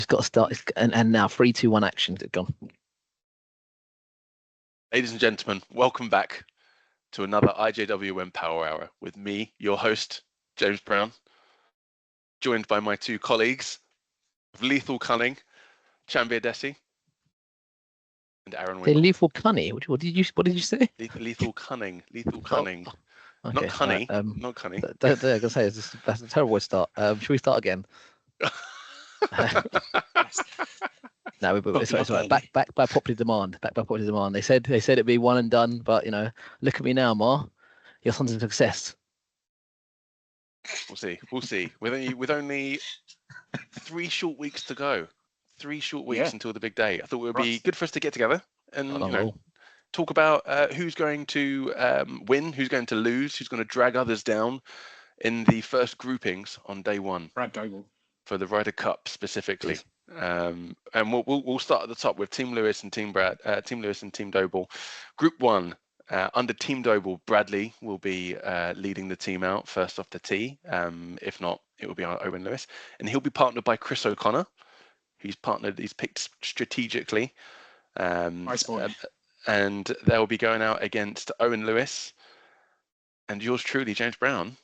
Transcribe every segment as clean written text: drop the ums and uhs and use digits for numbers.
It's got to start. And now 3, 2, 1 action. It's gone. Ladies and gentlemen, welcome back to another IJWM Power Hour with me, your host, James Brown, joined by my two colleagues of lethal cunning, Chanbir and Aaron Say Winkle. lethal cunning. What did you say? Lethal cunning. Okay, Not cunny. right, not cunny. I gotta say, that's a terrible way to start. Should we start again? No, but it's right. Back by popular demand. Back by popular demand. They said it'd be one and done, but look at me now, Ma. Your son's a success. We'll see. With only 3 short weeks to go. 3 short weeks until the big day. I thought it would be good for us to get together and talk about who's going to win, who's going to lose, who's going to drag others down in the first groupings on day one. Brad Doble. For the Ryder Cup specifically. And we'll start at the top with Team Lewis and Team Lewis and Team Doble. Group 1, under Team Doble, Bradley will be leading the team out first off the tee. If not, it will be Owen Lewis, and he'll be partnered by Chris O'Connor. He's picked strategically. Nice boy. And they'll be going out against Owen Lewis and yours truly, James Brown.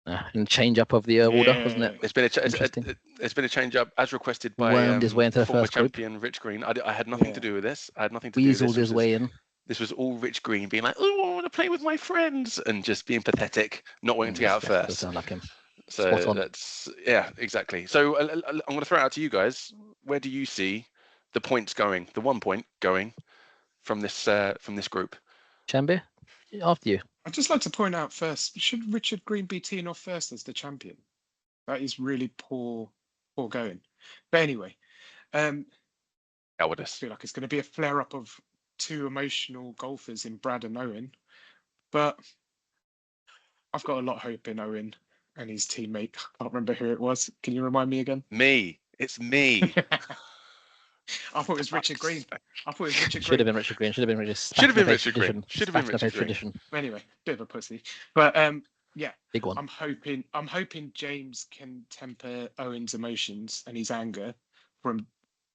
And change up of the order, wasn't it? It's been a change up as requested by Wound his way into the former first champion group. Rich Green. I had nothing to do with this. I had nothing to do with Weaseled his way in. This was all Rich Green being like, "Oh, I want to play with my friends," and just being pathetic, not wanting to get out first. Sound like him. So that's exactly. So I'm going to throw it out to you guys. Where do you see the points going? The 1 point going from this group. Chanbir, after you. I'd just like to point out first, should Richard Green be teeing off first as the champion? That is really poor going. But anyway, I feel like it's going to be a flare-up of 2 emotional golfers in Brad and Owen. But I've got a lot of hope in Owen and his teammate. I can't remember who it was. Can you remind me again? Me. It's me. I thought it was Richard Green. Should have been Richard Green. Should have been Richard Green. Anyway, bit of a pussy. But big one. I'm hoping James can temper Owen's emotions and his anger from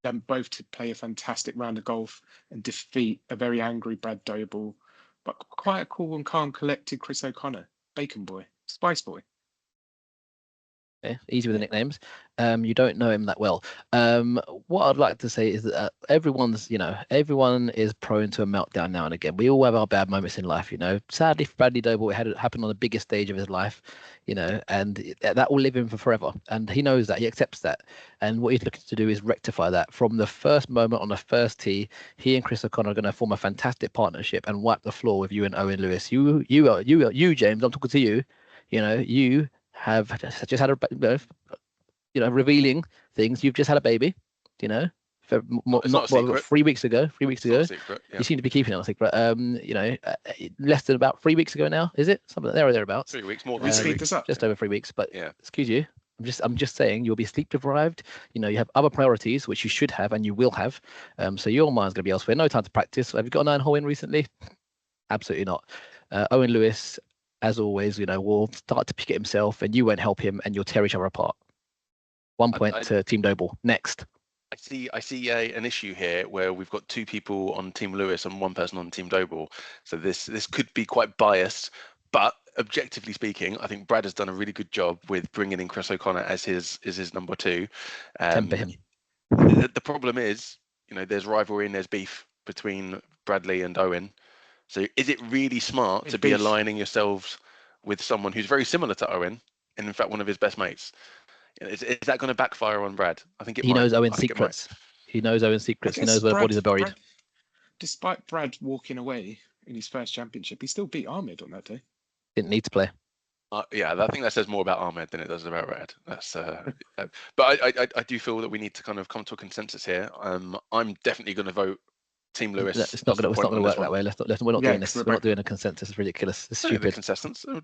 them both to play a fantastic round of golf and defeat a very angry Brad Doble, but quite a cool and calm, collected Chris O'Connor, Bacon Boy, Spice Boy. Okay, easy with the nicknames. You don't know him that well. What I'd like to say is that everyone is prone to a meltdown now and again. We all have our bad moments in life, Sadly for Bradley Doble, it happened on the biggest stage of his life, and that will live in for forever. And he knows that, he accepts that. And what he's looking to do is rectify that. From the first moment on the first tee, he and Chris O'Connor are going to form a fantastic partnership and wipe the floor with you and Owen Lewis. You, James, I'm talking to you. You have just had revealing things. You've just had a baby, not 3 weeks ago. 3 weeks ago. Secret, yeah. You seem to be keeping it a secret. Less than about 3 weeks ago now, is it? Something there or thereabouts. 3 weeks, more than just over 3 weeks. But yeah, excuse you. I'm just saying you'll be sleep deprived. You have other priorities which you should have and you will have. So your mind's going to be elsewhere. No time to practice. Have you got a 9-hole win recently? Absolutely not. Owen Lewis, as always, will start to pick it himself, and you won't help him, and you'll tear each other apart. 1 point to Team Doble. Next. I see an issue here where we've got 2 people on Team Lewis and 1 person on Team Doble. So this could be quite biased, but objectively speaking, I think Brad has done a really good job with bringing in Chris O'Connor as his number 2. Temper him. The problem is, there's rivalry and there's beef between Bradley and Owen. So is it really smart to be aligning yourselves with someone who's very similar to Owen and in fact one of his best mates? Is that going to backfire on Brad? I think he knows Owen's secrets. He knows Owen's secrets. He knows where the bodies are buried. Despite Brad walking away in his first championship, he still beat Ahmed on that day. Didn't need to play. Yeah, I think that says more about Ahmed than it does about Brad. That's but I do feel that we need to kind of come to a consensus here. I'm definitely going to vote Team Lewis. It's not going to work that way. We're not doing this. We're not doing a consensus. It's ridiculous. It's stupid. Consensus. I'm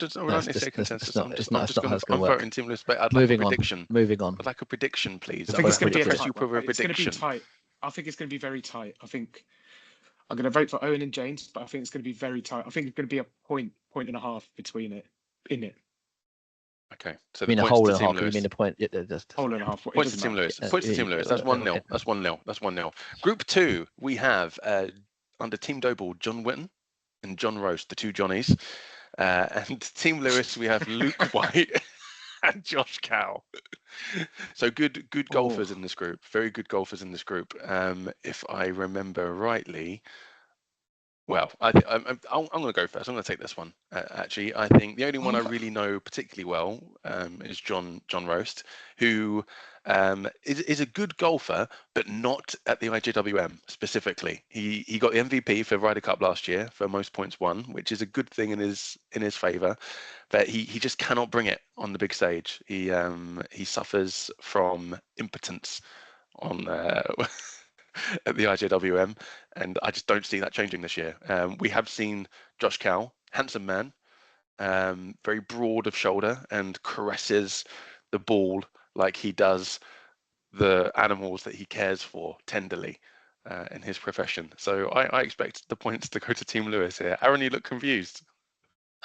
voting Team Lewis, but I'd like a prediction. Moving on. I'd like a prediction, please. I think it's going to be tight. I think it's going to be very tight. I think I'm going to vote for Owen and James, but I think it's going to be very tight. I think it's going to be a point and a half between it. Okay, so I mean, the a points hole to and a Team half. You Lewis. mean the point? Just Hole and a half. Points to Team Lewis. Points to Team Lewis. That's 1-0. That's 1-0. That's 1-0. Group 2, we have under Team Doble, John Witten and John Roast, the two Johnnies. And Team Lewis, we have Luke White and Josh Cow. So good golfers in this group. Very good golfers in this group. If I remember rightly, well, I'm going to go first. I'm going to take this one. Actually, I think the only one I really know particularly well is John Roast, who is a good golfer, but not at the IJWM specifically. He got the MVP for Ryder Cup last year for most points won, which is a good thing in his favour. But he just cannot bring it on the big stage. He suffers from impotence on at the IJWM, and I just don't see that changing this year. We have seen Josh Cow, handsome man, very broad of shoulder, and caresses the ball like he does the animals that he cares for tenderly in his profession. So I expect the points to go to Team Lewis here. Aaron, you look confused.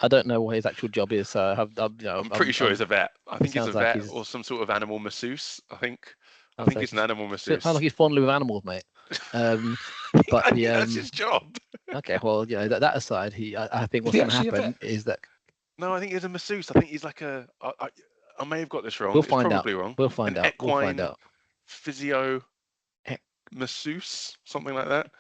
I don't know what his actual job is, so I'm pretty sure he's a vet. I think he's a vet like or some sort of animal masseuse. I think Sounds he's an animal masseuse. Sounds like he's fondly with animals, mate. But that's his job. Okay, well, that aside, I think what's going to happen is that. No, I think he's a masseuse. I think he's like a. I may have got this wrong. We'll it's find probably out. wrong. We'll find out. We'll find out. Physio masseuse, something like that.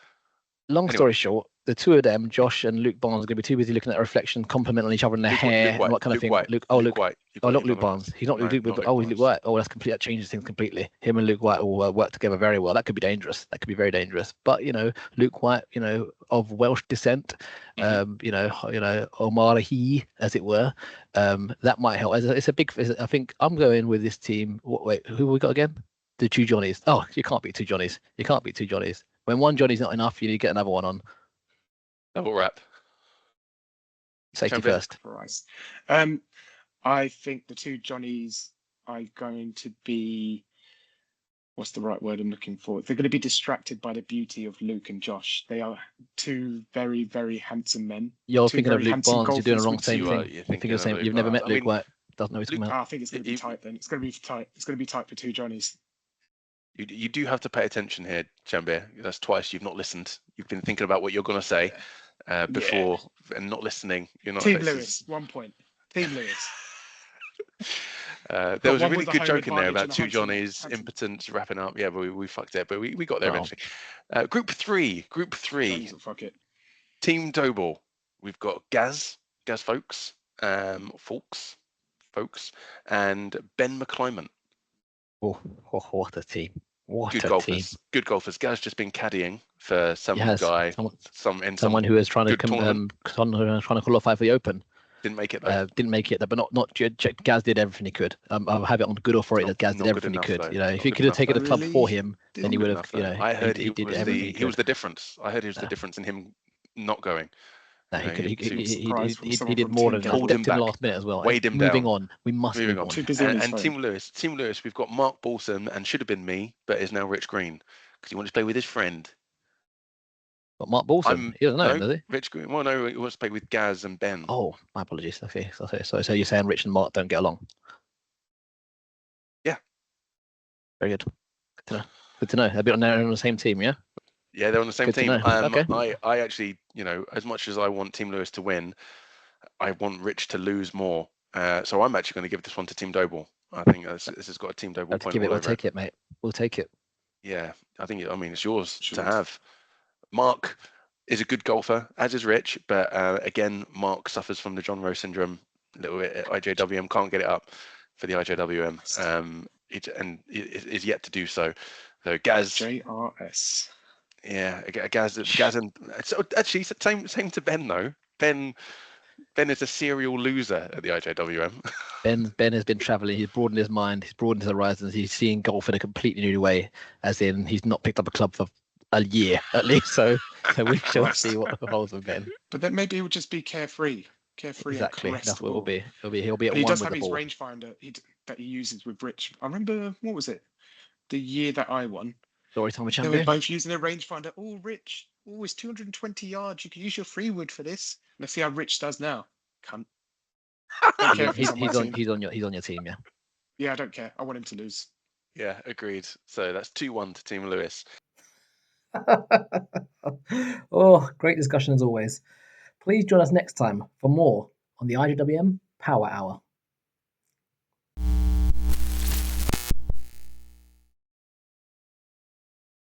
Long story short, the two of them, Josh and Luke Barnes, are going to be too busy looking at a reflection, complimenting each other in their hair and what kind of thing. Luke White. Not Luke Barnes. He's not Luke. He's Luke White. Oh, that changes things completely. Him and Luke White will work together very well. That could be dangerous. That could be very dangerous. But Luke White, of Welsh descent, Omarahi, as it were, that might help. It's a big. I think I'm going with this team. Wait, who we got again? The two Johnnies. Oh, you can't beat two Johnnies. You can't beat two Johnnies. When one Johnny's not enough, you need to get another one on. Double wrap. Safety first. Christ. I think the two Johnnies are going to be, what's the right word I'm looking for? They're going to be distracted by the beauty of Luke and Josh. They are two very, very handsome men. You're thinking of Luke Barnes. You're doing the wrong same thing. You're thinking of the same. You've never met Luke White. Doesn't know he's coming out. I think it's going to be tight then. It's going to be tight. It's going to be tight for two Johnnies. You do have to pay attention here, Chanbir. That's twice you've not listened. You've been thinking about what you're going to say before and not listening. You're not. Team Lewis, 1 point. Team Lewis. There was a really good joke in there about two Johnnies, impotence, wrapping up. Yeah, but we fucked it, but we got there eventually. Group three. Fuck it. Team Doble. We've got Gaz Folks, and Ben McClyman. Oh, what a team! What good a golfers. team! Good golfers. Gaz just been caddying for some guy, someone who is trying to qualify for the Open. Didn't make it though. But not Gaz did everything he could. I have it on good authority that Gaz did everything he could. If he could have taken the club for him, then he would have. I heard he was the difference. I heard he was the difference in him not going. No, he did more than that. In the last minute as well. Weighed him moving down. on. We must move on. And Team Lewis, we've got Mark Balsam and should have been me, but is now Rich Green because he wanted to play with his friend. But Mark Balsam, he doesn't know, does he? Rich Green. Well, no, he wants to play with Gaz and Ben. Oh, my apologies. Okay, so you're saying Rich and Mark don't get along? Yeah. Very good. Good to know. They're on the same team, yeah. Yeah, they're on the same team. Okay. I actually, as much as I want Team Lewis to win, I want Rich to lose more. So I'm actually going to give this one to Team Doble. I think this has got a Team Doble point. We'll take it, mate. We'll take it. Yeah, I think. It's yours to have. Mark is a good golfer, as is Rich, but again, Mark suffers from the John Rowe syndrome a little bit at IJWM. Can't get it up for the IJWM. And is yet to do so. So Gaz. JRS. Yeah, Gaz, and so actually same to Ben though. Ben is a serial loser at the IJWM. Ben has been travelling. He's broadened his mind. He's broadened his horizons. He's seeing golf in a completely new way. As in, he's not picked up a club for a year at least. So we shall see what holds with Ben. But then maybe he'll just be carefree. Exactly. That's what it will be. He'll be at one with the ball. He does have his rangefinder that he uses with Rich. I remember, what was it? The year that I won. Story time with They Chanbir. were both using a rangefinder. Oh, Rich. Oh, it's 220 yards. You can use your free wood for this. Let's see how Rich does now. Cunt. Don't care if he's on my team. He's on your team. Yeah. Yeah, I don't care. I want him to lose. Yeah, agreed. So that's 2-1 to Team Lewis. Oh, great discussion as always. Please join us next time for more on the IJWM Power Hour.